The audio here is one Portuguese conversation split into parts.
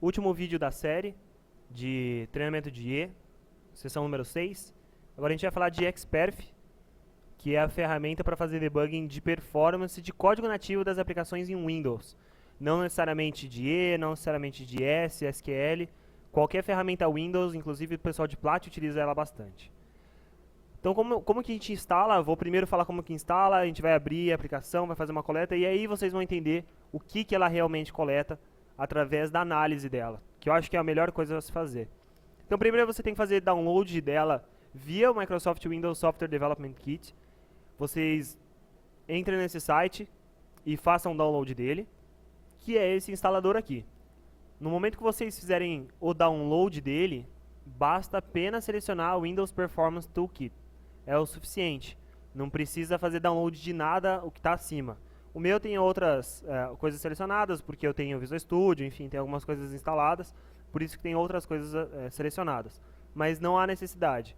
Último vídeo da série de treinamento de IE, sessão número 6. Agora a gente vai falar de Xperf, que é a ferramenta para fazer debugging de performance de código nativo das aplicações em Windows. Não necessariamente de IE, não necessariamente de S, SQL, qualquer ferramenta Windows, inclusive o pessoal de Plat utiliza ela bastante. Então, como que a gente instala? Eu vou primeiro falar como que instala, a gente vai abrir a aplicação, vai fazer uma coleta, e aí vocês vão entender o que ela realmente coleta através da análise dela, que eu acho que é a melhor coisa a se fazer. Então, primeiro você tem que fazer download dela via o Microsoft Windows Software Development Kit. Vocês entrem nesse site e façam download dele, que é esse instalador aqui. No momento que vocês fizerem o download dele, basta apenas selecionar o Windows Performance Toolkit. É o suficiente. Não precisa fazer download de nada o que está acima. O meu tem outras coisas selecionadas, porque eu tenho o Visual Studio, enfim, tem algumas coisas instaladas, por isso que tem outras coisas selecionadas. Mas não há necessidade.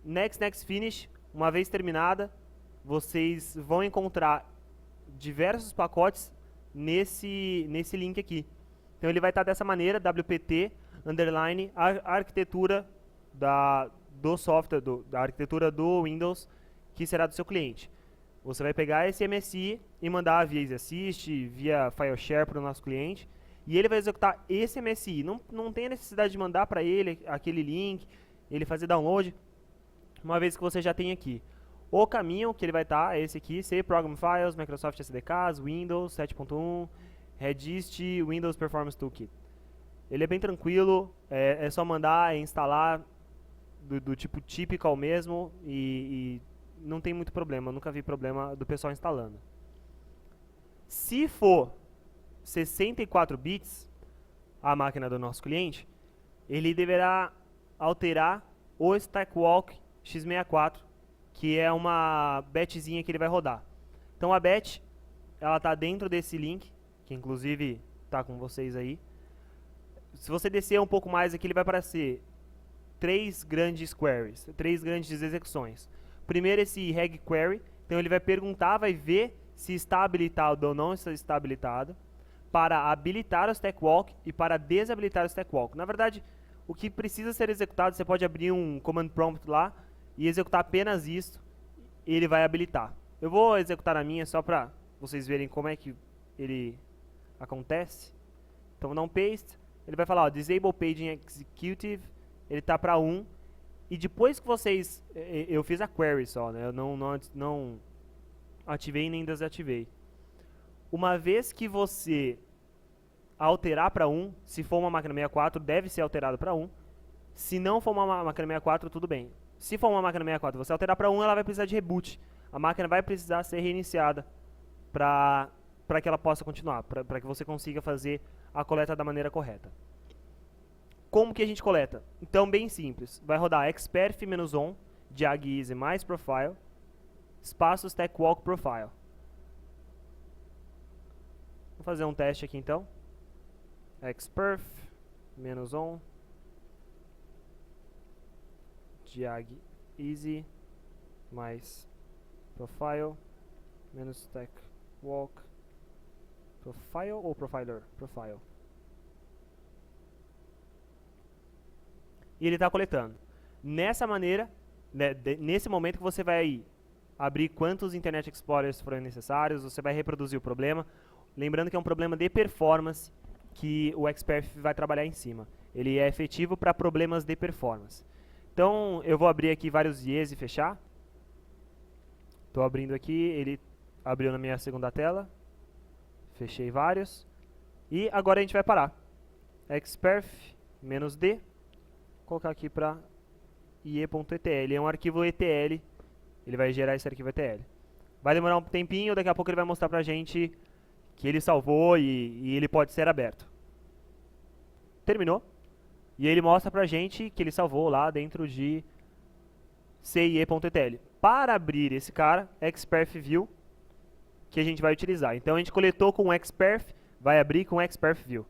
Next, Next, Finish, uma vez terminada, vocês vão encontrar diversos pacotes nesse link aqui. Então ele vai estar dessa maneira, WPT, underline, a arquitetura do software, da arquitetura do Windows, que será do seu cliente. Você vai pegar esse MSI e mandar via EasyAssist, via FileShare para o nosso cliente, e ele vai executar esse MSI. Não tem a necessidade de mandar para ele aquele link, ele fazer download, uma vez que você já tem aqui. O caminho que ele vai estar é esse aqui, C Program Files, Microsoft SDKs, Windows 7.1, Redist, Windows Performance Toolkit. Ele é bem tranquilo, é só mandar e instalar do tipo typical mesmo e não tem muito problema, eu nunca vi problema do pessoal instalando. Se for 64 bits a máquina do nosso cliente, ele deverá alterar o StackWalk x64, que é uma batchzinha que ele vai rodar. Então a batch, ela está dentro desse link, que inclusive está com vocês aí. Se você descer um pouco mais aqui, ele vai aparecer 3 grandes queries, 3 grandes execuções. Primeiro esse reg query, então ele vai perguntar, vai ver se está habilitado ou não está habilitado, para habilitar o StackWalk e para desabilitar o StackWalk. Na verdade, o que precisa ser executado, você pode abrir um command prompt lá e executar apenas isso, e ele vai habilitar. Eu vou executar a minha só para vocês verem como é que ele acontece. Então vou dar um paste, ele vai falar, ó, Disable Paging Executive, ele está para 1, e depois que vocês, eu fiz a query só, né? Eu não ativei nem desativei. Uma vez que você alterar para 1, se for uma máquina 64, deve ser alterado para 1. Se não for uma máquina 64, tudo bem. Se for uma máquina 64, você alterar para 1, ela vai precisar de reboot. A máquina vai precisar ser reiniciada para que ela possa continuar, para que você consiga fazer a coleta da maneira correta. Como que a gente coleta? Então, bem simples. Vai rodar xperf-on, diag-easy mais profile, espaço StackWalk profile. Vou fazer um teste aqui então. xperf-on, diag-easy mais profile, menos StackWalk profile ou profiler? Profile. E ele está coletando. Nessa maneira, né, nesse momento que você vai abrir quantos Internet Explorers forem necessários, você vai reproduzir o problema. Lembrando que é um problema de performance que o Xperf vai trabalhar em cima. Ele é efetivo para problemas de performance. Então, eu vou abrir aqui vários IEs e fechar. Estou abrindo aqui, ele abriu na minha segunda tela. Fechei vários. E agora a gente vai parar. Xperf-D. Colocar aqui para ie.etl, é um arquivo ETL, ele vai gerar esse arquivo ETL. Vai demorar um tempinho, daqui a pouco ele vai mostrar pra gente que ele salvou e ele pode ser aberto. Terminou. E ele mostra pra gente que ele salvou lá dentro de cie.etl. Para abrir esse cara, xperf-view, que a gente vai utilizar. Então a gente coletou com xperf, vai abrir com xperf-view.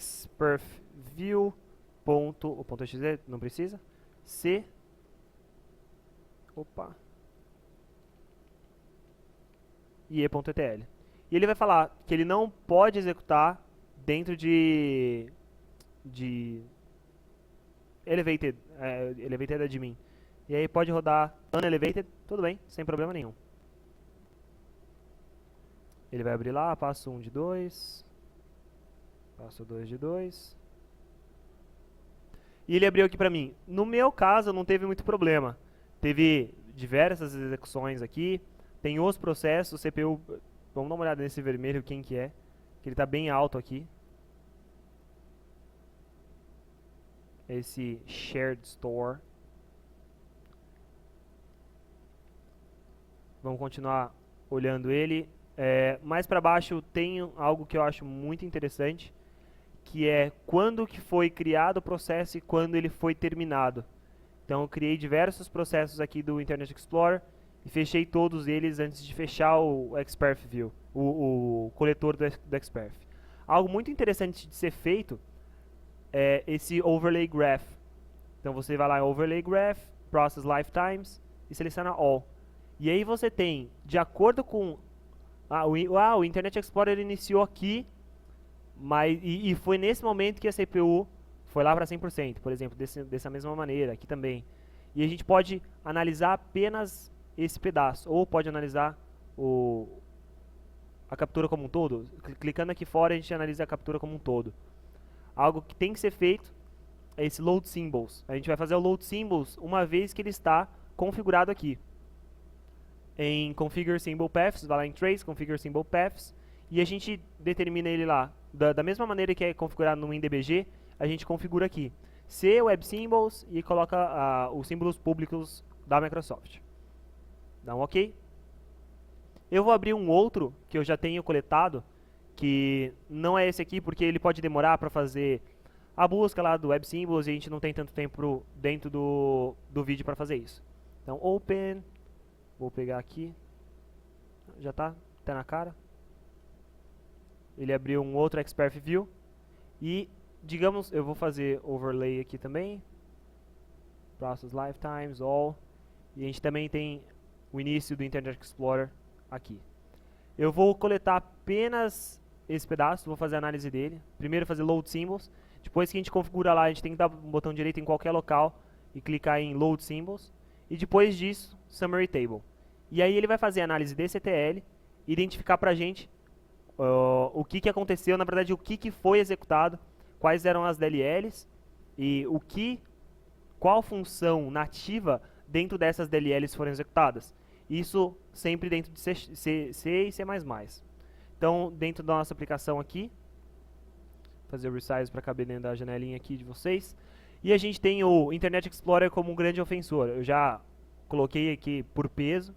xperf-view o ponto .exe não precisa. C. Opa. ie.etl. E ele vai falar que ele não pode executar dentro de elevated, elevated admin. E aí pode rodar unelevated, tudo bem, sem problema nenhum. Ele vai abrir lá, passo 1 de 2, passo 2 de 2. E ele abriu aqui pra mim. No meu caso, não teve muito problema. Teve diversas execuções aqui. Tem os processos, CPU... Vamos dar uma olhada nesse vermelho, quem que é. Que ele tá bem alto aqui. Esse Shared Store. Vamos continuar olhando ele. Mais para baixo tem algo que eu acho muito interessante, que é quando que foi criado o processo e quando ele foi terminado. Então eu criei diversos processos aqui do Internet Explorer e fechei todos eles antes de fechar o Xperf View, o coletor do Xperf. Algo muito interessante de ser feito é esse Overlay Graph. Então você vai lá em Overlay Graph, Process Lifetimes e seleciona All. E aí você tem, de acordo com... o Internet Explorer iniciou aqui, e foi nesse momento que a CPU foi lá para 100%, por exemplo, dessa mesma maneira, aqui também. E a gente pode analisar apenas esse pedaço, ou pode analisar a captura como um todo. Clicando aqui fora, a gente analisa a captura como um todo. Algo que tem que ser feito é esse Load Symbols. A gente vai fazer o Load Symbols uma vez que ele está configurado aqui. Em Configure Symbol Paths, vai lá em Trace, Configure Symbol Paths, e a gente determina ele lá. Da mesma maneira que é configurado no WinDBG, a gente configura aqui. C, Web Symbols, e coloca os símbolos públicos da Microsoft. Dá um OK. Eu vou abrir um outro que eu já tenho coletado, que não é esse aqui, porque ele pode demorar para fazer a busca lá do Web Symbols, e a gente não tem tanto tempo dentro do vídeo para fazer isso. Então, Open... Vou pegar aqui. Já tá na cara. Ele abriu um outro Xperf View. E, digamos, eu vou fazer overlay aqui também. Process Lifetimes, All. E a gente também tem o início do Internet Explorer aqui. Eu vou coletar apenas esse pedaço, vou fazer a análise dele. Primeiro fazer Load Symbols. Depois que a gente configura lá, a gente tem que dar um botão direito em qualquer local e clicar em Load Symbols. E depois disso, Summary Table. E aí ele vai fazer a análise desse ETL, identificar pra gente o que aconteceu, na verdade o que foi executado, quais eram as DLLs e qual função nativa dentro dessas DLLs foram executadas. Isso sempre dentro de C e C++. Então, dentro da nossa aplicação aqui, fazer o resize para caber dentro da janelinha aqui de vocês. E a gente tem o Internet Explorer como um grande ofensor. Eu já coloquei aqui por peso.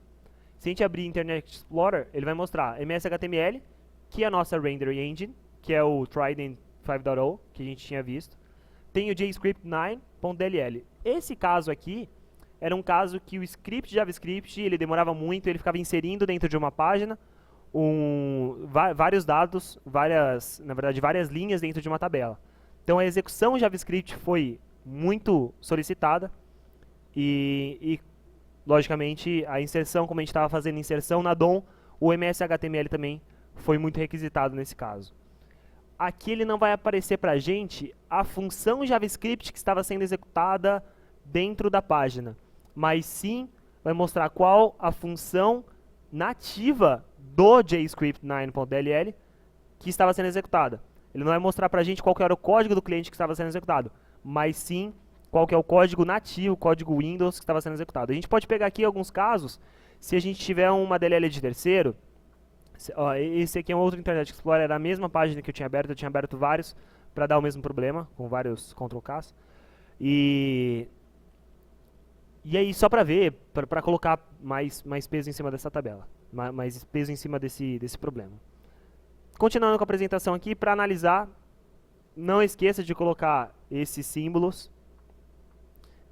Se a gente abrir Internet Explorer, ele vai mostrar MS-HTML, que é a nossa Render Engine, que é o Trident 5.0, que a gente tinha visto. Tem o JScript 9.dll. Esse caso aqui era um caso que o script JavaScript ele demorava muito, ele ficava inserindo dentro de uma página vários dados, na verdade várias linhas dentro de uma tabela. Então a execução JavaScript foi muito solicitada e logicamente a inserção, como a gente estava fazendo inserção na DOM, o MS-HTML também foi muito requisitado nesse caso. Aqui ele não vai aparecer para a gente a função JavaScript que estava sendo executada dentro da página, mas sim vai mostrar qual a função nativa do JScript 9.dll que estava sendo executada. Ele não vai mostrar para a gente qual que era o código do cliente que estava sendo executado, mas sim qual que é o código nativo, o código Windows que estava sendo executado. A gente pode pegar aqui alguns casos, se a gente tiver uma DLL de terceiro, esse aqui é um outro Internet Explorer, era a mesma página que eu tinha aberto vários para dar o mesmo problema, com vários Ctrl+Ks. E aí, só para ver, para colocar mais peso em cima dessa tabela, mais peso em cima desse problema. Continuando com a apresentação aqui, para analisar, não esqueça de colocar esses símbolos.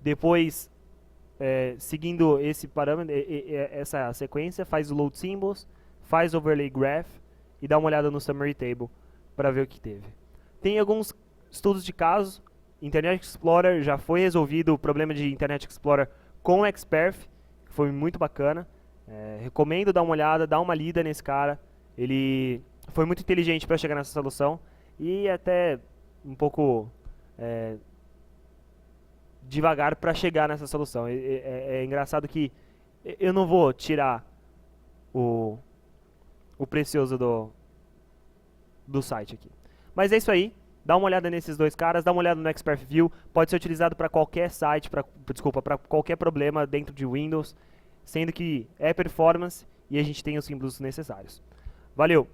Depois, seguindo esse parâmetro, essa sequência, faz o Load Symbols, faz o Overlay Graph e dá uma olhada no Summary Table para ver o que teve. Tem alguns estudos de caso. Internet Explorer já foi resolvido o problema de Internet Explorer com o Xperf, que foi muito bacana. Recomendo dar uma olhada, dar uma lida nesse cara. Ele foi muito inteligente para chegar nessa solução e até um pouco devagar para chegar nessa solução. É engraçado que eu não vou tirar o precioso do site aqui. Mas é isso aí. Dá uma olhada nesses dois caras, dá uma olhada no Xperf View. Pode ser utilizado para qualquer site, para qualquer problema dentro de Windows, sendo que é performance e a gente tem os símbolos necessários. Valeu!